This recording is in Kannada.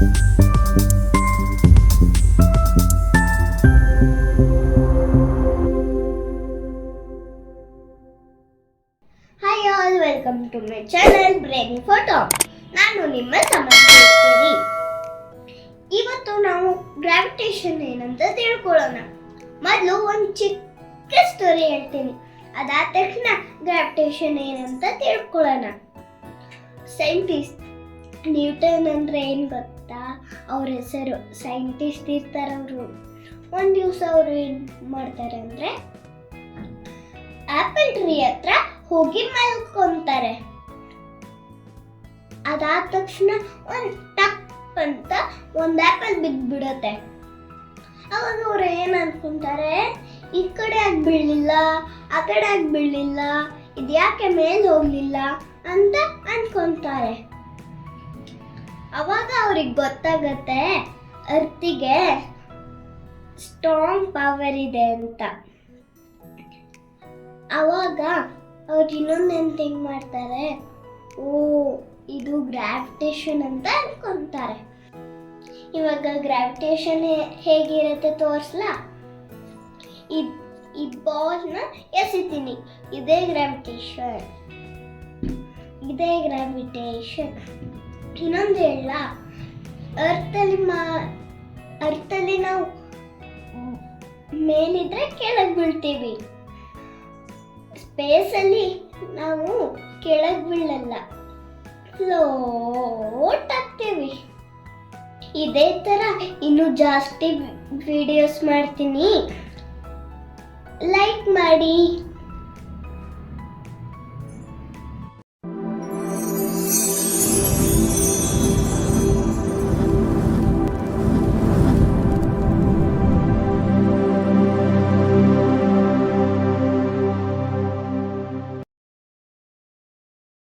Hi all, welcome to my channel brain photo. ನಾನು ನಿಮ್ಮ ಸಮರ್ಪೇರಿ. ಇವತ್ತು ನಾವು ಗ್ರಾವಿಟೇಷನ್ ಏನಂತ ತಿಳ್ಕೊಳ್ಳೋಣ. ಮೊದಲು ಒಂದು ಚಿಕ್ಕ ಸ್ಟೋರಿ ಹೇಳ್ತೀನಿ, ಅದಾದ ತಕ್ಷಣ ಗ್ರಾವಿಟೇಷನ್ ಏನಂತ ತಿಳ್ಕೊಳ್ಳೋಣ. ಸೈಂಟಿಸ್ಟ್ ನ್ಯೂಟನ್ ಅಂದರೆ ಏನು ಗೊತ್ತಾ? ಅವ್ರ ಹೆಸರು. ಸೈಂಟಿಸ್ಟ್ ಇರ್ತಾರೆ ಅವರು. ಒಂದು ದಿವಸ ಅವರು ಏನು ಮಾಡ್ತಾರೆ ಅಂದರೆ ಆಪಲ್ ಟ್ರೀ ಹತ್ರ ಹೋಗಿ ಮಲ್ಕೊಂತಾರೆ. ಅದಾದ ತಕ್ಷಣ ಒಂದು ಟಪ್ ಅಂತ ಒಂದು ಆಪಲ್ ಬಿದ್ದುಬಿಡುತ್ತೆ. ಅವಾಗ ಅವ್ರು ಏನು ಅನ್ಕೊಂತಾರೆ, ಈ ಕಡೆ ಆಗಿ ಬೀಳಲಿಲ್ಲ, ಆ ಕಡೆ ಆಗಿ ಬೀಳಲಿಲ್ಲ, ಇದ್ಯಾಕೆ ಮೇಲೆ ಹೋಗಲಿಲ್ಲ ಅಂತ ಅನ್ಕೊಂತಾರೆ. ಅವಾಗ ಅವ್ರಿಗೆ ಗೊತ್ತಾಗತ್ತೆ ಅರ್ತಿಗೆ ಸ್ಟ್ರಾಂಗ್ ಪವರ್ ಇದೆ ಅಂತ. ಅವಾಗ ಅವ್ರು ಇನ್ನೊಂದೇನು ಥಿಂಕ್ ಮಾಡ್ತಾರೆ, ಓ ಇದು ಗ್ರಾವಿಟೇಷನ್ ಅಂತ ಅನ್ಕೊಂತಾರೆ. ಇವಾಗ ಗ್ರಾವಿಟೇಷನ್ ಹೇಗಿರುತ್ತೆ ತೋರಿಸ್ಲಾ? ಈ ಬಾಲ್ನ ಎಸಿತೀನಿ, ಇದೇ ಗ್ರಾವಿಟೇಷನ್. ಇನ್ನೊಂದು ಹೇಳ, ಅರ್ಥಲ್ಲಿ ನಾವು ಮೇಲಿದ್ರೆ ಕೆಳಗೆ ಬೀಳ್ತೀವಿ, ಸ್ಪೇಸಲ್ಲಿ ನಾವು ಕೆಳಗೆ ಬೀಳಲ್ಲ, ಫ್ಲೋಟ್ ಆಗ್ತೀವಿ. ಇದೇ ಥರ ಇನ್ನೂ ಜಾಸ್ತಿ ವಿಡಿಯೋಸ್ ಮಾಡ್ತೀನಿ. ಲೈಕ್ ಮಾಡಿ.